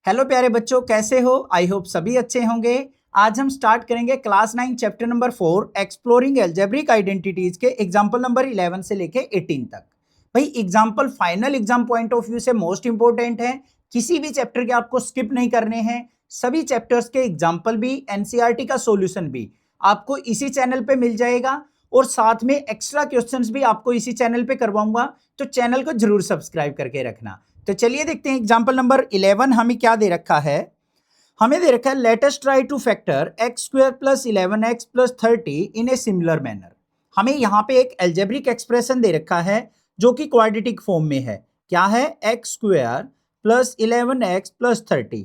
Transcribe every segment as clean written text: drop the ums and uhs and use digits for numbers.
Hello प्यारे बच्चों, कैसे हो? आई होप सभी अच्छे होंगे। आज हम स्टार्ट करेंगे class 9 chapter number 4 exploring algebraic identities के एग्जाम्पल नंबर 11 से लेके 18 तक। भाई example final exam point of view से मोस्ट इंपॉर्टेंट है। किसी भी चैप्टर के आपको स्किप नहीं करने हैं। सभी चैप्टर्स के एग्जाम्पल भी, एनसीईआरटी का सोल्यूशन भी आपको इसी चैनल पे मिल जाएगा और साथ में एक्स्ट्रा क्वेश्चंस भी आपको इसी चैनल पे करवाऊंगा, तो चैनल को जरूर सब्सक्राइब करके रखना। तो चलिए देखते हैं एग्जाम्पल नंबर 11 हमें क्या दे रखा है। हमें दे रखा है let us try two factor x square plus 11x plus 30 in a similar manner. हमें यहाँ पे एक एल्जेब्रिक एक्सप्रेशन दे रखा है जो कि क्वाड्रेटिक फॉर्म में है। क्या है? X square plus 11x plus 30।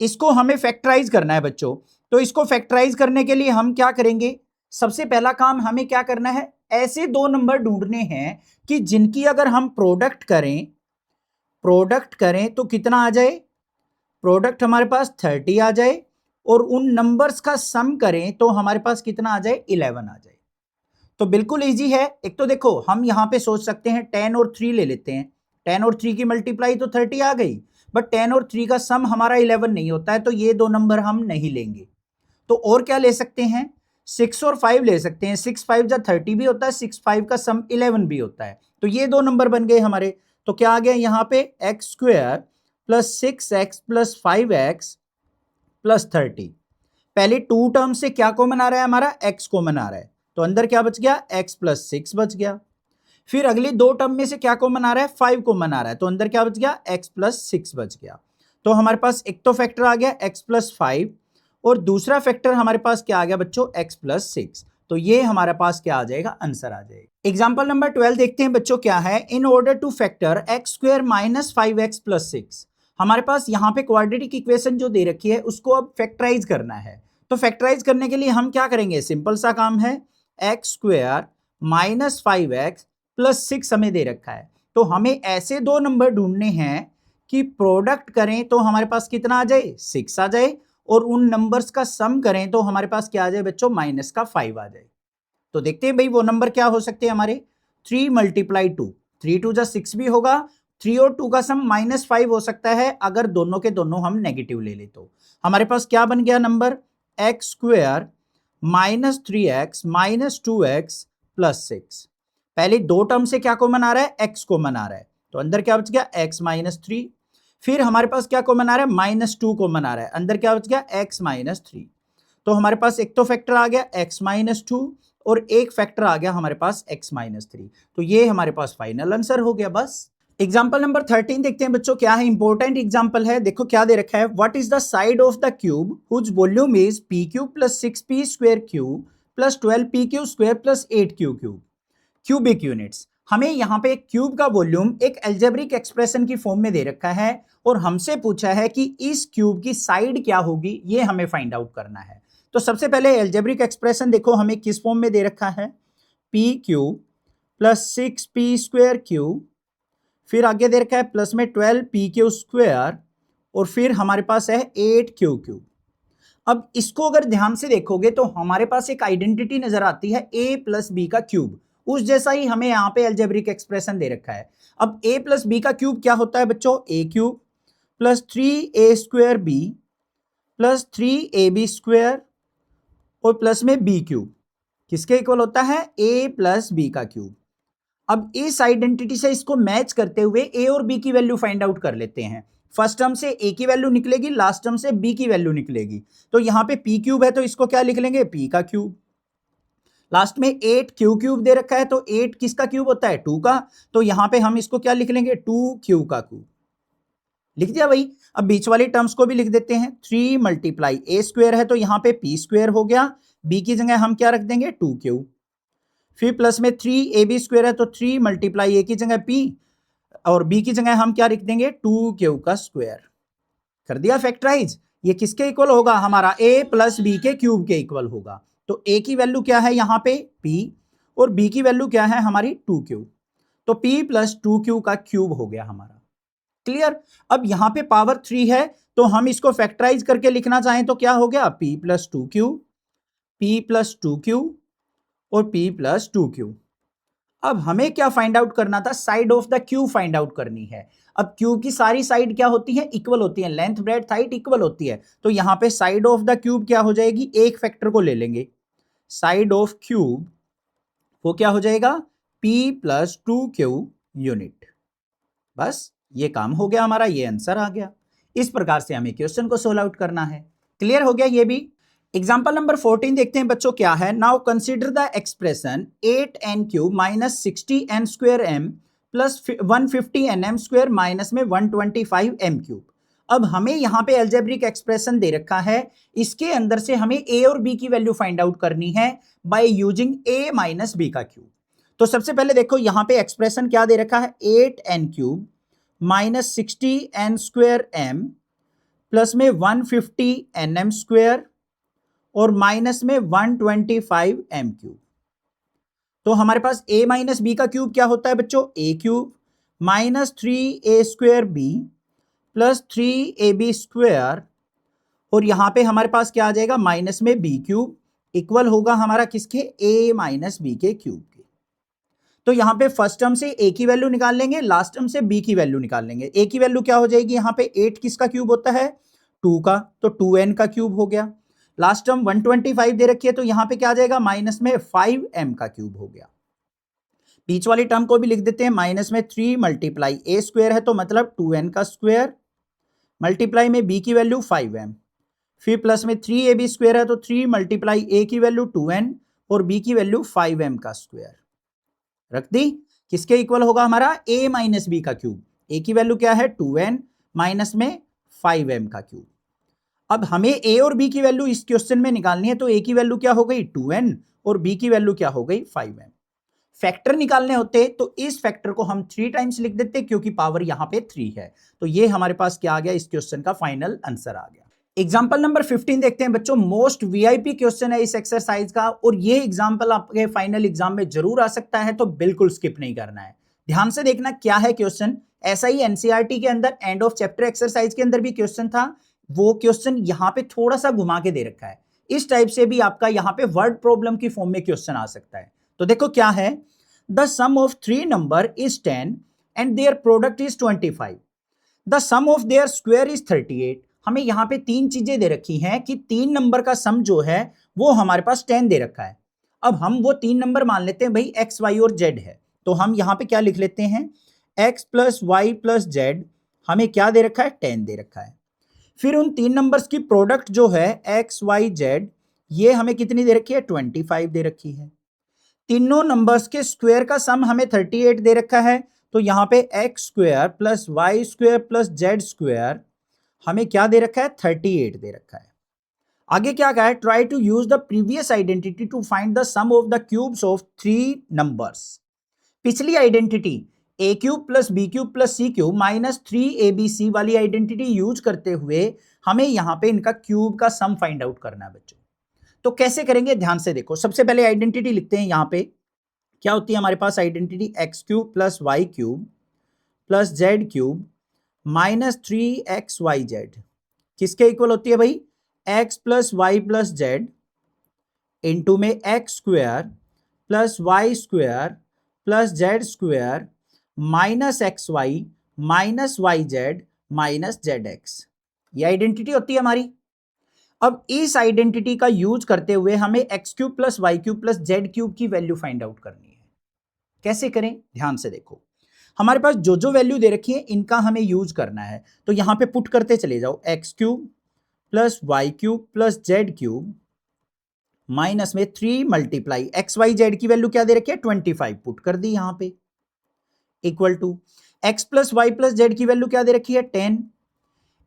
इसको हमें फैक्टराइज करना है बच्चों। तो इसको फैक्टराइज करने के लिए हम क्या करेंगे? सबसे पहला काम हमें क्या करना है, ऐसे दो नंबर ढूंढने हैं कि जिनकी अगर हम प्रोडक्ट करें तो कितना आ जाए? प्रोडक्ट हमारे पास 30 आ जाए और उन नंबर्स का सम करें तो हमारे पास कितना आ जाए? 11 आ जाए। तो बिल्कुल इजी है। एक तो देखो हम यहां पे सोच सकते हैं 10 और 3 ले लेते हैं। 10 और 3 की मल्टीप्लाई तो 30 आ गई, बट 10 और 3 का सम हमारा 11 नहीं होता है, तो ये दो नंबर हम नहीं लेंगे। तो और क्या ले सकते हैं? 6 और 5 ले सकते हैं। 6 5 जा 30 भी होता है, 6 5 का सम 11 भी होता है। तो ये दो नंबर बन गए हमारे। तो क्या आ गया यहाँ पे? X square plus 6x plus 5x plus 30। पहले टू टर्म से क्या कॉमन आ रहा है? हमारा x कॉमन आ रहा है, तो अंदर क्या बच गया? x प्लस 6 बच गया। फिर अगली दो टर्म में से क्या कॉमन आ रहा है? 5 कॉमन आ रहा है, तो अंदर क्या बच गया? x प्लस 6 बच गया। तो हमारे पास एक तो फैक्टर आ गया x प्लस 5 और दूसरा फैक्टर हमारे पास क्या आ गया बच्चों? x plus 6। तो ये हमारे पास क्या आ जाएगा? आंसर आ जाएगा। एग्जाम्पल नंबर 12 देखते हैं बच्चों क्या है। In order two factor x square minus 5x plus 6। हमारे पास यहाँ पे क्वाड्रेटिक इक्वेशन जो दे रखी है उसको अब फैक्टराइज करना है। तो फैक्टराइज करने के लिए हम क्या करेंगे? सिंपल सा काम है। X square minus 5x plus 6 हमें दे रखा है, तो हमें ऐसे दो नंबर ढूंढने हैं कि प्रोडक्ट करें तो हमारे पास कितना आ जाए? 6 आ जाए और उन नंबर्स का सम करें तो हमारे पास क्या आ जाए बच्चों? माइनस का 5 आ जाए। तो देखते हैं भाई वो नंबर क्या हो सकते हैं हमारे। 3 मल्टीप्लाई 2, 3 2 जा 6 भी होगा। 3 और 2 का सम माइनस 5 हो सकता है अगर दोनों के दोनों हम नेगेटिव ले ले। तो हमारे पास क्या बन गया number? X square minus 3x minus 2x plus 6। पहले दो टर्म से क्या कॉमन आ रहा है? x कॉमन आ रहा है, तो अंदर क्या बच गया? x minus 3। फिर हमारे पास क्या कॉमन आ रहा है? माइनस 2 कॉमन आ रहा है, अंदर क्या बच गया? x minus 3। तो हमारे पास एक तो फैक्टर आ गया x माइनस 2 और एक फैक्टर आ गया हमारे पास x माइनस 3। तो ये हमारे पास फाइनल आंसर हो गया बस। एग्जाम्पल नंबर 13 देखते हैं बच्चों क्या है। इंपॉर्टेंट एग्जाम्पल है। देखो क्या दे रखा है। What is the side of the cube whose volume is p cube plus 6p square cube plus 12p cube square plus 8q cube cubic units. हमें यहाँ पे क्यूब का वॉल्यूम एक एल्जेब्रिक एक्सप्रेशन की फॉर्म में दे रखा है और हमसे पूछा है कि इस क्यूब की साइड क्या होगी, ये हमें फाइंड आउट करना है। तो सबसे पहले एल्जेब्रिक एक्सप्रेशन देखो हमें किस फॉर्म में दे रखा है। P cube plus 6p square cube, फिर आगे दे रखा है प्लस में 12p क्यूब स्क्वायर और फिर हमारे पास है 8q क्यूब। अब इसको अगर ध्यान से देखोगे तो हमारे पास एक आइडेंटिटी नजर आती है a प्लस बी का क्यूब। उस जैसा ही हमें यहाँ पे एल्जेब्रिक एक्सप्रेशन दे रखा है। अब a प्लस बी का क्यूब क्या होता है बच्चों? a cube plus 3a square b plus 3ab square और प्लस में b क्यूब किसके इक्वल होता है? a प्लस बी का क्यूब। अब इस आइडेंटिटी से इसको मैच करते हुए ए और बी की वैल्यू फाइंड आउट कर लेते हैं। फर्स्ट टर्म से ए की वैल्यू निकलेगी, लास्ट टर्म से बी की वैल्यू निकलेगी। तो यहां पे पी क्यूब है तो इसको क्या लिख लेंगे? पी का क्यूब। लास्ट में 8 क्यू क्यूब दे रखा है तो 8 किसका क्यूब होता है? 2 का। तो यहां पे हम इसको क्या लिख लेंगे? 2q का क्यूब। लिख दिया भाई। अब बीच वाली टर्म्स को भी लिख देते हैं। 3 मल्टीप्लाई ए स्क्वायर है तो यहां पे पी स्क्वायर हो गया, बी की जगह हम क्या रख देंगे? 2q। फिर प्लस में 3ab स्क्वायर है तो 3 मल्टीप्लाई ए की जगह p और b की जगह हम क्या लिख देंगे? 2q का स्क्वायर। कर दिया फैक्टराइज। ये किसके इक्वल होगा? हमारा a प्लस बी के क्यूब के इक्वल होगा। तो a की वैल्यू क्या है यहाँ पे? p और b की वैल्यू क्या है हमारी? 2q। तो p प्लस 2q का क्यूब हो गया हमारा। क्लियर? अब यहां पे पावर 3 है तो हम इसको फैक्टराइज करके लिखना चाहें तो क्या हो गया? p plus 2q, p plus 2q और p प्लस 2q। अब हमें क्या फाइंड आउट करना था? Side of the cube find out करनी है। अब क्यूब की सारी साइड क्या होती है, इक्वल होती है, लेंथ ब्रेड्थ हाइट इक्वल होती है, तो यहां पे साइड ऑफ द क्यूब क्या हो जाएगी, एक फैक्टर को ले लेंगे, साइड ऑफ क्यूब वो क्या हो जाएगा, p प्लस 2q यूनिट। बस ये काम हो गया हमारा, ये आंसर आ गया। इस प्रकार से हमें क्वेश्चन को सोल्व आउट करना है। क्लियर हो गया ये भी। एग्जाम्पल नंबर 14 देखते हैं बच्चों, क्या है। Now consider the expression 8n³ minus 60n² plus 150nm² minus में 125m³। अब हमें यहां पे एल्जेब्रिक एक्सप्रेशन दे रखा है, इसके अंदर से हमें a और b की वैल्यू फाइंड आउट करनी है by using a minus b का क्यूब। तो सबसे पहले देखो यहां पे एक्सप्रेशन क्या दे रखा है, 8n³ माइनस 60n² प्लस में 150nm² और माइनस में 125m³। तो हमारे पास a माइनस बी का क्यूब क्या होता है बच्चों, a³ minus 3a² b plus 3ab² और यहां पे हमारे पास क्या आ जाएगा, माइनस में b³ इक्वल होगा हमारा किसके, a माइनस बी के क्यूब के। तो यहां पे फर्स्ट टर्म से a की वैल्यू निकाल लेंगे, लास्ट टर्म से b की वैल्यू निकाल लेंगे। a की वैल्यू क्या हो जाएगी, यहां पे 8 किसका क्यूब होता है, 2 का, तो 2n का क्यूब हो गया। लास्ट टर्म 125 दे रखी है, तो यहां पे क्या आ जाएगा, माइनस में 5m का क्यूब हो गया। बीच वाली टर्म को भी लिख देते हैं, माइनस में 3 मल्टीप्लाई a² है तो मतलब 2n का स्क्वायर मल्टीप्लाई में b की वैल्यू 5m, फिर प्लस में 3ab² है तो 3 मल्टीप्लाई a की वैल्यू 2n और b की वैल्यू 5m का स्क्वायर रख दी। किसके इक्वल होगा हमारा, a माइनस बी का क्यूब। a की वैल्यू क्या है, 2n माइनस में 5m का क्यूब। अब हमें a और b की वैल्यू इस क्वेश्चन में निकालनी है, तो a की वैल्यू क्या हो गई 2n और b की वैल्यू क्या हो गई 5m। फैक्टर निकालने होते तो इस फैक्टर को हम 3 टाइम्स लिख देते, क्योंकि पावर यहां पे 3 है। तो ये हमारे पास क्या आ गया, इस क्वेश्चन का फाइनल आंसर आ गया। एग्जाम्पल नंबर 15 देखते हैं बच्चों, मोस्ट वीआईपी क्वेश्चन है इस एक्सरसाइज का, और ये एग्जाम्पल आपके फाइनल एग्जाम में जरूर आ सकता है, तो बिल्कुल स्किप नहीं करना है। ध्यान से देखना क्या है क्वेश्चन। ऐसा ही एनसीईआरटी के अंदर एंड ऑफ चैप्टर एक्सरसाइज के अंदर भी क्वेश्चन था, वो क्वेश्चन यहां पे थोड़ा सा घुमा के दे रखा है। इस टाइप से भी आपका यहां पे वर्ड प्रॉब्लम की फॉर्म में क्वेश्चन आ सकता है। तो देखो क्या है, the sum of 3 number is 10 and their product is 25, the sum of their square is 38। हमें यहां पे 3 चीजें दे रखी हैं कि 3 नंबर का सम जो है वो हमारे पास 10 दे रखा है। अब हम वो 3 नंबर मान लेते हैं भाई x, y और z है, तो हम यहां पे क्या लिख लेते हैं, x plus Y plus z हमें क्या दे रखा है, 10 दे रखा है। फिर उन 3 नंबर्स की प्रोडक्ट जो है x, y, z ये हमें कितनी दे रखी है, 25 दे रखी है। तीनों नंबर्स के स्क्वायर का सम हमें 38 दे रखा है, तो यहां पे x² plus y² plus z² हमें क्या दे रखा है, 38 दे रखा है। आगे क्या कहा है, try to use the previous identity to find the sum of the cubes of 3 numbers. पिछली identity a³ plus b³ plus c³ minus 3abc वाली आइडेंटिटी यूज करते हुए हमें यहां पे इनका क्यूब का सम फाइंड आउट करना है बच्चों। तो कैसे करेंगे, ध्यान से देखो। सबसे पहले आइडेंटिटी लिखते हैं, यहां पे क्या होती है हमारे पास identity, x³ plus y³ plus z³ minus 3xyz किसके इक्वल होती है भाई, x plus Y plus Z into में x² plus y² plus z² minus xy minus yz minus zx। ये आइडेंटिटी होती है हमारी। अब इस आइडेंटिटी का यूज करते हुए हमें x³ plus y³ plus z³ की वैल्यू फाइंड आउट करनी है। कैसे करें, ध्यान से देखो। हमारे पास जो जो वैल्यू दे रखी है इनका हमें यूज करना है, तो यहां पे पुट करते चले जाओ, x³ plus y³ plus z³ minus में 3 मल्टीप्लाई xyz की वैल्यू क्या दे रखी है, 25 पुट कर दी यहां पे, equal to x plus Y plus z की वैल्यू क्या दे रखी है, 10,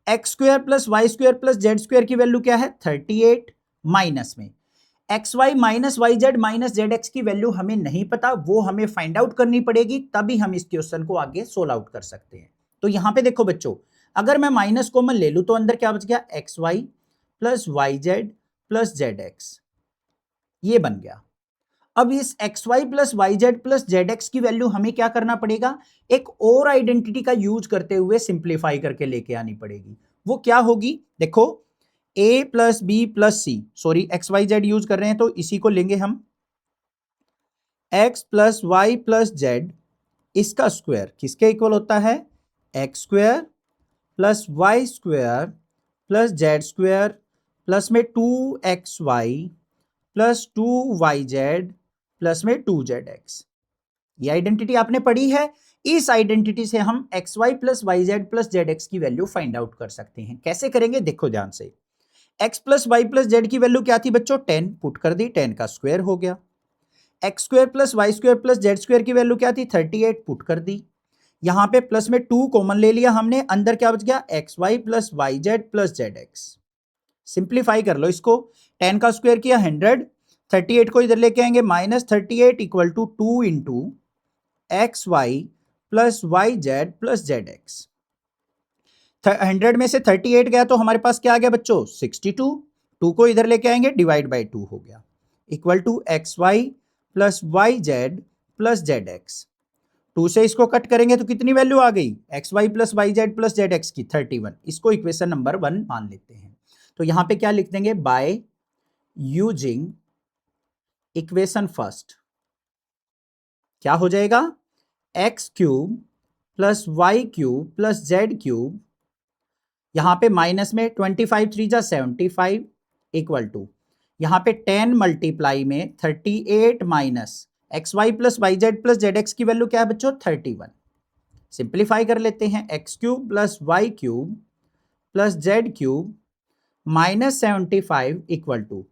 x² plus y² plus z² की वैल्यू क्या है, 38, माइनस में xy minus yz minus zx की वैल्यू हमें नहीं पता, वो हमें फाइंड आउट करनी पड़ेगी, तभी हम इस क्वेश्चन को आगे सोल्व आउट कर सकते हैं। तो यहां पे देखो बच्चों, अगर मैं माइनस कॉमन ले लूं तो अंदर क्या बच गया, xy plus yz plus zx, ये बन गया। अब इस xy plus yz plus zx की वैल्यू हमें क्या करना पड़ेगा, एक और आइडेंटिटी का यूज करते हुए सिंप्लीफाई करके लेके आनी पड़ेगी। वो क्या होगी, देखो a plus b plus c, sorry xyz use कर रहे हैं तो इसी को लेंगे हम, x plus Y plus z इसका स्क्वायर किसके इक्वल होता है, x square plus y square plus z square plus में 2xy प्लस 2yz प्लस में 2zx। ये आइडेंटिटी आपने पढ़ी है। इस आइडेंटिटी से हम xy plus yz plus zx की वैल्यू फाइंड आउट कर सकते हैं। कैसे करेंगे देखो ध्यान से। x plus Y plus z की वैल्यू क्या थी बच्चों? 10 पुट कर दी, 10 का स्क्वायर हो गया। X square plus y square plus z square की वैल्यू क्या थी? 38 पुट कर दी। यहां पे प्लस में 2 कॉमन ले लिया हमने, अंदर क्या बच गया? X y plus y z plus z x. Simplify कर लो इसको। 10 का स्क्वायर किया 100, 38 को इधर लेके आएंगे, -38 equal to 2 into x y plus y z plus z x. 100 में से 38 गया तो हमारे पास क्या आ गया बच्चों? 62। 2 को इधर लेके आएंगे, डिवाइड बाई 2 हो गया, equal to x y plus y z plus z x. 2 से इसको कट करेंगे तो कितनी वैल्यू आ गई? X y plus y z plus z x की 31। इसको इक्वेशन नंबर 1 मान लेते हैं। तो यहां पे क्या लिख देंगे? बाय यूजिंग इक्वेशन फर्स्ट क्या हो जाएगा? X cube plus Y cube plus Z cube, यहां पे माइनस में 25 3 जा 75 इक्वल टू, यहां पे 10 मल्टीप्लाई में 38 minus x y plus y z plus z x की वैल्यू क्या है बच्चों? 31। सिंप्लीफाई कर लेते हैं। X cube plus Y cube plus Z cube minus 75 equal to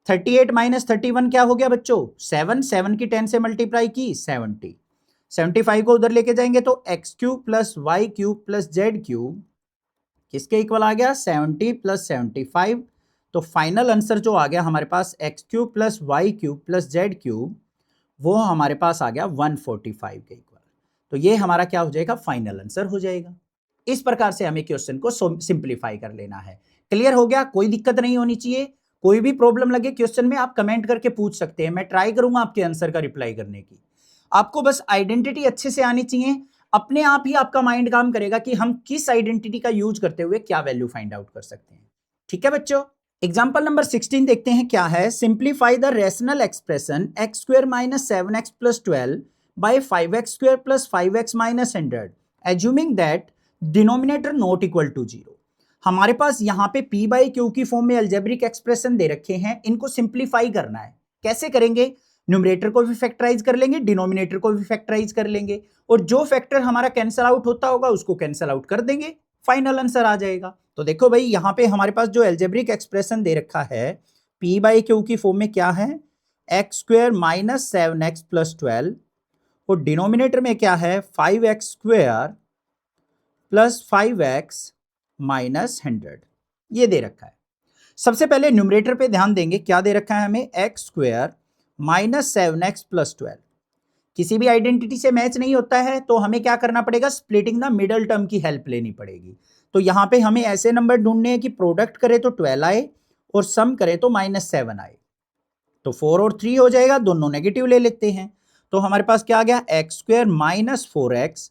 38 minus 31 क्या हो गया बच्चों? 7। 7 की 10 से मल्टीप्लाई की 70। 75 को उधर लेके जाएंगे तो x cube plus Y cube plus Z cube किसके इक्वल आ गया? 70 प्लस 75। तो फाइनल आंसर जो आ गया हमारे पास X cube plus Y cube plus Z cube, वो हमारे पास आ गया 145 के इक्वल। तो ये हमारा क्या हो जाएगा? फाइनल आंसर हो जाएगा। इस प्रकार से हमें क्वेश्चन को सिंप्लीफाई कर लेना है। क्लियर हो गया? कोई दिक्कत नहीं होनी चाहिए। कोई भी प्रॉब्लम लगे क्वेश्चन में आप कमेंट करके पूछ सकते हैं, मैं ट्राई करूंगा आपके आंसर का रिप्लाई करने की। आपको बस आइडेंटिटी अच्छे से आनी चाहिए, अपने आप ही आपका माइंड काम करेगा कि हम किस आइडेंटिटी का यूज करते हुए क्या वैल्यू फाइंड आउट कर सकते हैं। ठीक है बच्चों? एग्जाम्पल नंबर 16 देखते हैं क्या है। Simplify the rational expression x square minus 7x plus 12 by 5x square plus 5x minus 100 assuming that denominator not equal to 0। हमारे पास यहां पे p बाई क्यू की फॉर्म में अल्जेब्रिक एक्सप्रेशन दे रखे हैं, इनको सिंप्लीफाई करना है। कैसे करेंगे? न्यूमरेटर को भी फैक्टराइज कर लेंगे, डिनोमिनेटर को भी फैक्टराइज कर लेंगे, और जो फैक्टर हमारा कैंसिल आउट होता होगा उसको कैंसिल आउट कर देंगे, फाइनल आंसर आ जाएगा। तो देखो भाई यहां पे हमारे पास जो एल्जेब्रिक एक्सप्रेशन दे रखा है p बाई क्यू की फॉर्म में क्या है? X square minus 7x plus 12, और डिनोमिनेटर में क्या है? 5x square plus 5x minus 100, ये दे रखा है। सबसे पहले न्यूमरेटर पे ध्यान देंगे, क्या दे रखा है हमें? X square minus 7x plus 12। किसी भी आइडेंटिटी से मैच नहीं होता है तो हमें क्या करना पड़ेगा? स्प्लिटिंग द मिडल टर्म की हेल्प लेनी पड़ेगी। तो यहां पे हमें ऐसे नंबर ढूंढने हैं कि प्रोडक्ट करे तो 12 आए और सम करे तो -7 आए। तो 4 और 3 हो जाएगा, दोनों नेगेटिव ले लेते हैं। तो हमारे पास क्या आ गया? X square minus 4x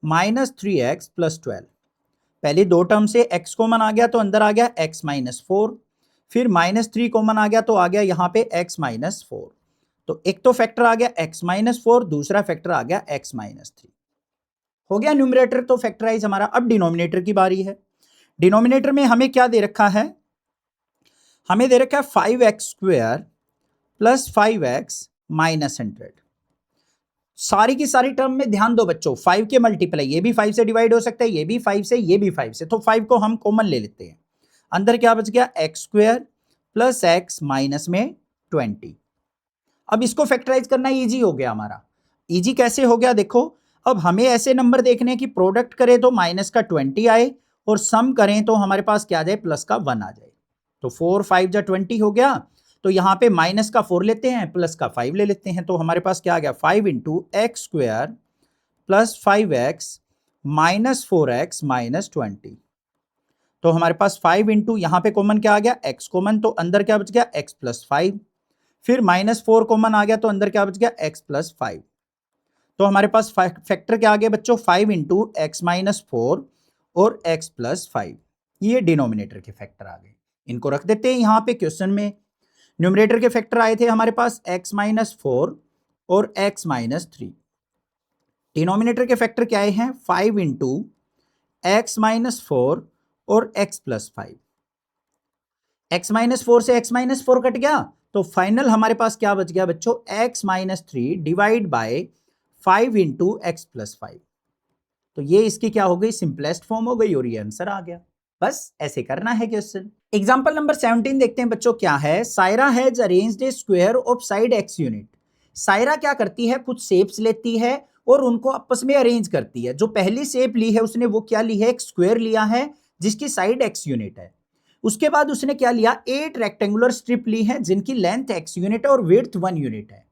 minus 3x plus 12। पहले दो टर्म से x कॉमन आ गया तो अंदर आ गया x माइनस 4, फिर -3 कॉमन आ गया तो आ गया यहां पे x माइनस 4। तो एक तो फैक्टर आ गया x माइनस 4, दूसरा फैक्टर आ गया x माइनस 3। हो गया न्यूमरेटर तो फैक्टराइज हमारा। अब डिनोमिनेटर की बारी है। डिनोमिनेटर में हमें क्या दे रखा है? हमें दे रखा है 5x square plus 5x minus 100। सारी की सारी टर्म में ध्यान दो बच्चों, 5 के मल्टीप्लाई, ये भी 5 से डिवाइड हो सकता है, ये भी 5 से, ये भी 5 से, तो 5 को हम कॉमन ले लेते हैं। अंदर क्या बच गया? X square plus x minus में 20। अब इसको फैक्टराइज करना इजी हो गया हमारा। इजी कैसे हो गया देखो, अब हमें ऐसे नंबर देखने की प्रोडक्ट करें तो माइनस का 20 आए और सम करें तो हमारे पास क्या आ जाए? प्लस का 1 आ जाए। तो 4 5 जा 20 हो गया। तो यहां पे माइनस का 4 लेते हैं, प्लस का 5 ले लेते हैं, तो हमारे पास क्या आ गया? 5 into x square plus 5x minus 4x minus 20। तो हमारे पास 5 इंटू यहां पे कॉमन क्या आ गया? x कॉमन, तो अंदर क्या बच गया? x plus 5। फिर -4 कॉमन आ गया तो अंदर क्या बच गया? x plus 5। तो हमारे पास फैक्टर क्या आ गया बच्चों? 5 इंटू एक्स माइनस 4 और x प्लस 5। ये डिनोमिनेटर के फैक्टर आ गए, इनको रख देते हैं यहां पे क्वेश्चन में। न्यूमरेटर के फैक्टर आए थे हमारे पास x माइनस 4 और x माइनस 3। डिनोमिनेटर के फैक्टर क्या आए हैं? 5 इंटू x माइनस 4 और x प्लस 5। x माइनस 4 से x माइनस 4 कट गया, तो फाइनल हमारे पास क्या बच गया बच्चों, x minus 3 divide by 5 into x plus 5। तो ये इसकी क्या हो गई, सिंपलेस्ट फॉर्म हो गई और ये आंसर आ गया। बस ऐसे करना है क्वेश्चन। एग्जांपल नंबर 17 देखते हैं बच्चों क्या है। Saira has arranged A square of side x unit. Saira क्या करती है, कुछ शेप्स लेती है और उनको आपस में अरेंज करती है। जो पहली शेप ली है उसने वो क्या ली है, एक स्क्वायर लिया है जिसकी साइड x यूनिट है। उसके बाद उसने क्या लिया, 8 रेक्टेंगुलर स्ट्रिप ली है जिनकी लेंथ x यूनिट है और विड्थ 1 यूनिट है।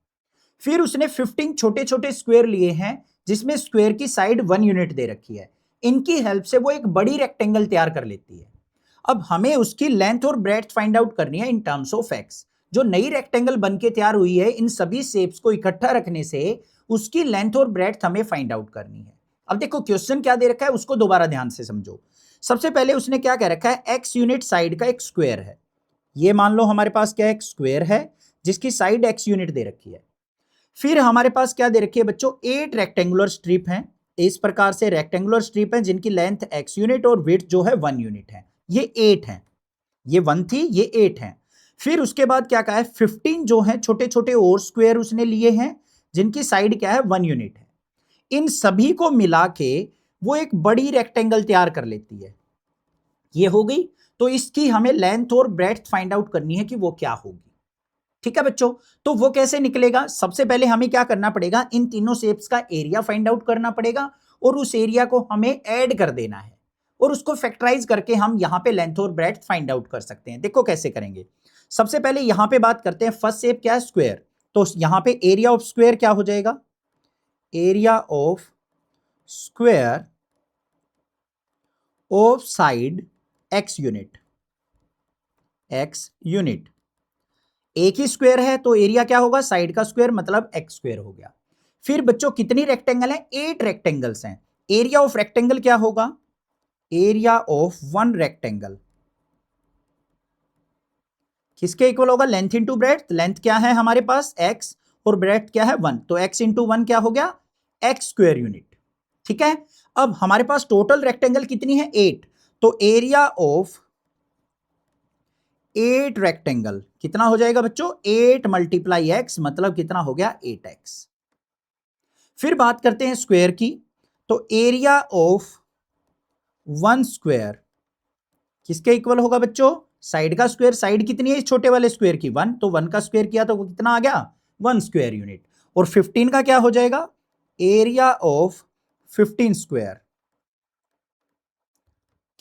फिर उसने 15 छोटे छोटे स्क्वायर लिए हैं जिसमें स्क्वायर की साइड 1 यूनिट दे रखी है। इनकी हेल्प से वो एक बड़ी रेक्टेंगल तैयार कर लेती है। अब हमें उसकी लेंथ और ब्रेड्थ फाइंड आउट करनी है इन टर्म्स ऑफ एक्स। जो नई रेक्टेंगल बनके तैयार हुई है, इन सभी शेप्स को इकट्ठा रखने से उसकी लेंथ और ब्रेड्थ हमें फाइंड आउट करनी है। अब देखो क्वेश्चन क्या दे रखा है उसको दोबारा ध्यान से समझो। सबसे पहले उसने क्या कह रखा है, एक्स यूनिट साइड का एक स्क्वायर है। ये मान लो हमारे पास क्या है, एक स्क्वायर है जिसकी साइड एक्स यूनिट दे रखी है। फिर हमारे पास क्या दे रखी है बच्चों, 8 रेक्टेंगुलर स्ट्रिप हैं। इस प्रकार से रेक्टेंगुलर स्ट्रिप हैं जिनकी लेंथ x यूनिट और विड्थ जो है 1 यूनिट है। ये 8 हैं, ये 1 थी, ये 8 हैं। फिर उसके बाद क्या कहा है, 15 जो हैं छोटे छोटे और स्क्वायर उसने लिए हैं जिनकी साइड क्या है, 1 यूनिट है। इन सभी को मिला के वो एक बड़ी रेक्टेंगल तैयार कर लेती है। ये हो गई। तो इसकी हमें लेंथ और ब्रेड्थ फाइंड आउट करनी है कि वो क्या होगी। ठीक है बच्चों, तो वो कैसे निकलेगा, सबसे पहले हमें क्या करना पड़ेगा, इन तीनों शेप्स का एरिया फाइंड आउट करना पड़ेगा और उस एरिया को हमें ऐड कर देना है और उसको फैक्टराइज करके हम यहां पे लेंथ और ब्रेड्थ फाइंड आउट कर सकते हैं। देखो कैसे करेंगे। सबसे पहले यहां पे बात करते हैं, फर्स्ट शेप क्या है, स्क्वायर। तो यहां पे एरिया ऑफ स्क्वायर क्या हो जाएगा, area of square of side x unit. X unit, एक ही स्क्वायर है तो एरिया क्या होगा, साइड का स्क्वायर मतलब एक्स स्क्वायर हो गया। फिर बच्चों कितनी रेक्टेंगल है, 8 रेक्टेंगल्स हैं। एरिया ऑफ रेक्टेंगल क्या होगा, एरिया ऑफ 1 रेक्टेंगल किसके इक्वल होगा, लेंथ इंटू ब्रेड्थ। लेंथ क्या है हमारे पास x और ब्रेड्थ क्या है 1, तो x इंटू 1 क्या हो गया, एक्स स्क्वायर यूनिट। ठीक है, अब हमारे पास टोटल रेक्टेंगल कितनी है, 8। तो एरिया ऑफ 8 रेक्टेंगल कितना हो जाएगा बच्चों, 8 मल्टीप्लाई एक्स मतलब कितना हो गया, 8x। फिर बात करते हैं स्क्वायर की, तो एरिया ऑफ 1 स्क्वायर किसके इक्वल होगा बच्चों, साइड का स्क्वायर। साइड कितनी है इस छोटे वाले स्क्वायर की, 1, तो 1 का स्क्वायर किया तो वो कितना आ गया, 1 स्क्वायर यूनिट। और 15 का क्या हो जाएगा, एरिया ऑफ 15 स्क्वायर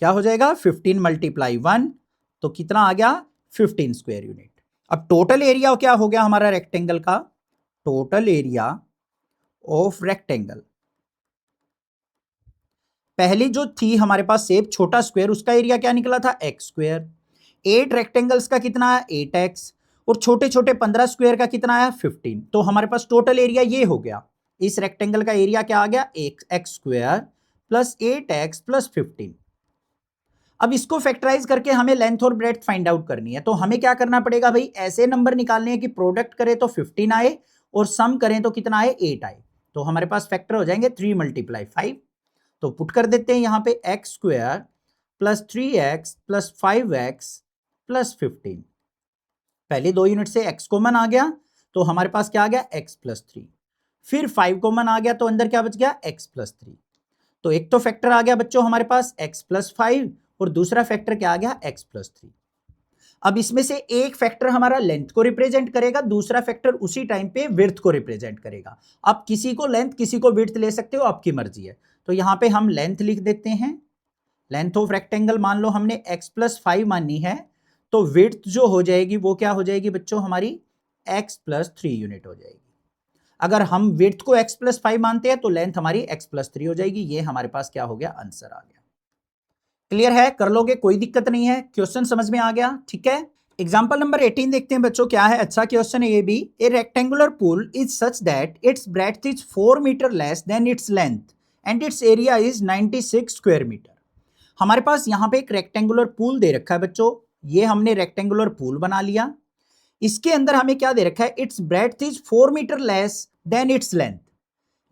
क्या हो जाएगा, 15 मल्टीप्लाई 1 तो कितना आ गया, 15 स्क्वायर यूनिट। अब टोटल एरिया क्या हो गया हमारा रेक्टेंगल का, टोटल एरिया ऑफ रेक्टेंगल, पहली जो थी हमारे पास शेप छोटा स्क्वायर, उसका एरिया क्या निकला था, एक्स स्क्वायर। 8 रेक्टेंगल्स का कितना है, 8x, और छोटे छोटे 15 स्क्वायर का कितना है, 15। तो हमारे पास टोटल एरिया ये हो गया, इस रेक्टेंगल का एरिया क्या आ गया, x square plus 8x plus 15। अब इसको फैक्टराइज करके हमें लेंथ और ब्रेड्थ फाइंड आउट करनी है। तो हमें क्या करना पड़ेगा भाई, ऐसे नंबर निकालने हैं कि प्रोडक्ट करें तो 15 आए और सम करें तो कितना आए, 8 आए। तो हमारे पास फैक्टर हो जाएंगे 3 मल्टीप्लाई 5। तो पुट कर देते हैं यहां पे x square plus 3x plus 5x plus 15। पहले 2 यूनिट से x कॉमन आ गया तो हमारे पास क्या आ गया, x प्लस 3। फिर 5 कॉमन आ गया तो अंदर क्या बच गया, x प्लस 3। तो एक तो फैक्टर आ गया बच्चों हमारे पास x प्लस 5 और दूसरा फैक्टर क्या आ गया, x प्लस 3। अब इसमें से एक फैक्टर हमारा लेंथ को रिप्रेजेंट करेगा, दूसरा फैक्टर उसी टाइम पे विड्थ को रिप्रेजेंट करेगा। आप किसी को लेंथ किसी को विड्थ ले सकते हो, आपकी मर्जी है। तो यहां पे हम लेंथ लिख देते हैं, लेंथ ऑफ रेक्टेंगल मान लो हमने x प्लस 5 माननी है, तो विड्थ जो हो जाएगी वो क्या हो जाएगी बच्चों, हमारी x प्लस 3 यूनिट हो जाएगी। अगर हम विड्थ को x प्लस 5 मानते हैं तो लेंथ हमारी x प्लस 3 हो जाएगी। ये हमारे पास क्या हो गया, आंसर आ गया। क्लियर है, कर लोगे, कोई दिक्कत नहीं है, क्वेश्चन समझ में आ गया। ठीक है, एग्जाम्पल नंबर 18 देखते हैं बच्चों क्या है। अच्छा क्वेश्चन है ये भी। A rectangular pool is such that its breadth is 4 metre less than its length and its area is 96 square metre. हमारे पास यहाँ पे एक रेक्टेंगुलर पूल दे रखा है बच्चों, ये हमने रेक्टेंगुलर पूल बना लिया। इसके अंदर हमें क्या दे रखा है, its breadth is 4 metre less than its length.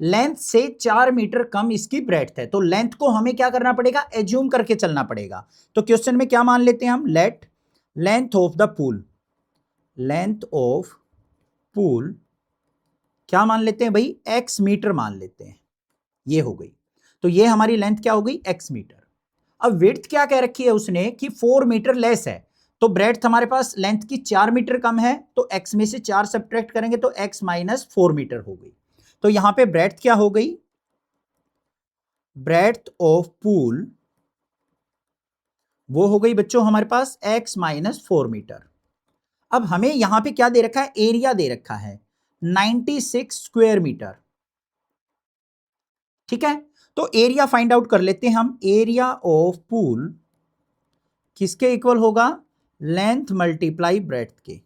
Length से 4 मीटर कम इसकी ब्रेड्थ है, तो लेंथ को हमें क्या करना पड़ेगा, एज्यूम करके चलना पड़ेगा। तो क्वेश्चन में क्या मान लेते हैं हम, late length of the pool, length of pool क्या मान लेते हैं भाई, x मीटर मान लेते हैं, ये हो गई। तो ये हमारी लेंथ क्या हो गई, x मीटर। अब विड्थ क्या कह रखी है उसने कि 4 मीटर लेस है, तो ब्रेड्थ हमारे पास लेंथ की 4 मीटर कम है, तो x में से 4 सब्ट्रैक्ट करेंगे तो x माइनस 4 मीटर हो गई। तो यहां पे ब्रेड्थ क्या हो गई, ब्रेड्थ ऑफ पूल वो हो गई बच्चों हमारे पास x माइनस 4 मीटर। अब हमें यहां पे क्या दे रखा है, एरिया दे रखा है 96 स्क्वायर मीटर, ठीक है। तो एरिया फाइंड आउट कर लेते हैं हम, एरिया ऑफ पूल किसके इक्वल होगा, लेंथ मल्टीप्लाई ब्रेड्थ के,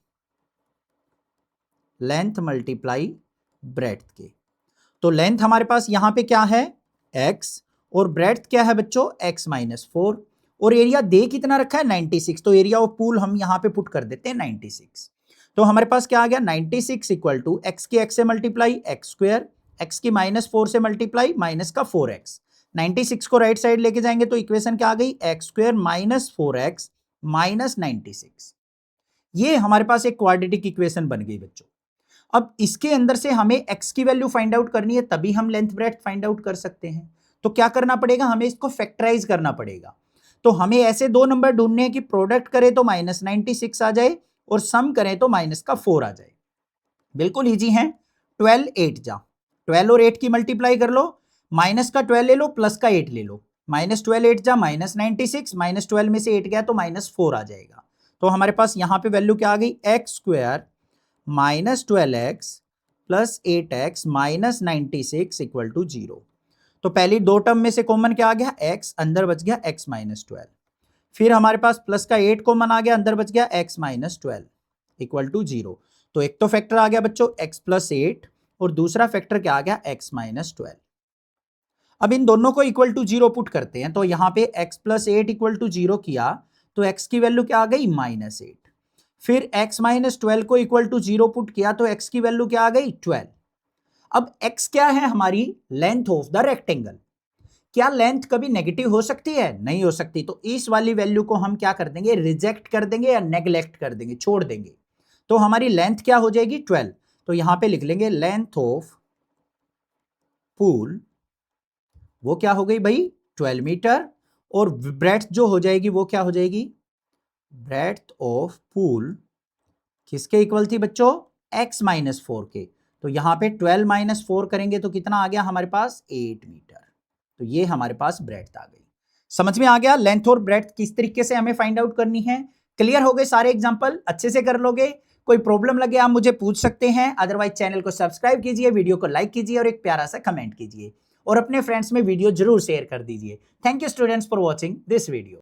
लेंथ मल्टीप्लाई ब्रेड्थ के। तो लेंथ हमारे पास यहां पे क्या है x, और ब्रेड्थ क्या है बच्चों x माइनस 4, और एरिया दे कितना रखा है 96, तो एरिया ऑफ पूल हम यहां पे पुट कर देते हैं 96। तो हमारे पास क्या आ गया 96 इक्वल टू एक्स की x से मल्टीप्लाई एक्स स्क्वायर, x की माइनस 4 से मल्टीप्लाई माइनस का 4x, 96 को राइट साइड लेके जाएंगे तो इक्वेशन क्या आ गई, x square minus 4x minus 96। ये हमारे पास एक क्वाड्रेटिक इक्वेशन बन गई बच्चों। अब इसके अंदर से हमें x की वैल्यू फाइंड आउट करनी है, तभी हम लेंथ ब्रेड्थ फाइंड आउट कर सकते हैं। तो क्या करना पड़ेगा, हमें इसको फैक्टराइज करना पड़ेगा। तो हमें ऐसे दो नंबर ढूंढने हैं कि प्रोडक्ट करें तो माइनस 96 आ जाए और सम करें तो माइनस का 4 आ जाए। बिल्कुल ईजी है, 12 8 जा, 12 और 8 की मल्टीप्लाई कर लो, माइनस का 12 ले लो प्लस का 8 ले लो, माइनस 12 8 जा माइनस 96, माइनस 12 में से 8 गया तो माइनस 4 आ जाएगा। तो हमारे पास यहां पे वैल्यू क्या आ गई, x square minus 12x plus 8x minus 96 equal to 0। तो पहली दो टर्म में से कॉमन क्या आ गया, x, अंदर बच गया x माइनस 12, फिर हमारे पास प्लस का 8 कॉमन आ गया, अंदर बच गया x माइनस 12 इक्वल टू 0। तो एक तो फैक्टर आ गया बच्चों x प्लस 8 और दूसरा फैक्टर क्या आ गया, x माइनस 12। अब इन दोनों को इक्वल टू 0 पुट करते हैं, तो यहां पे x प्लस 8 इक्वल टू 0 किया तो x की वैल्यू क्या आ गई, माइनस 8। फिर x माइनस 12 को इक्वल टू 0 पुट किया तो x की वैल्यू क्या आ गई, 12। अब x क्या है, हमारी लेंथ ऑफ द रेक्टेंगल। क्या लेंथ कभी नेगेटिव हो सकती है, नहीं हो सकती, तो इस वाली वैल्यू को हम क्या कर देंगे, रिजेक्ट कर देंगे या नेग्लेक्ट कर देंगे, छोड़ देंगे। तो हमारी लेंथ क्या हो जाएगी, 12। तो यहां पे लिख लेंगे लेंथ ऑफ पूल वो क्या हो गई भाई, 12 मीटर, और ब्रेड्थ जो हो जाएगी वो क्या हो जाएगी, ब्रेड्थ ऑफ पूल किसके इक्वल थी बच्चों, x माइनस 4 के। तो यहां पे 12 माइनस 4 करेंगे तो कितना आ गया हमारे पास, 8 मीटर। तो ये हमारे पास ब्रेड्थ आ गई। समझ में आ गया लेंथ और ब्रेड्थ किस तरीके से हमें फाइंड आउट करनी है। क्लियर हो गए सारे एग्जांपल, अच्छे से कर लोगे। कोई प्रॉब्लम लगे आप मुझे पूछ सकते हैं, अदरवाइज चैनल को सब्सक्राइब कीजिए, वीडियो को लाइक कीजिए और एक प्यारा सा कमेंट कीजिए और अपने फ्रेंड्स में वीडियो जरूर शेयर कर दीजिए। Thank you students for watching this video.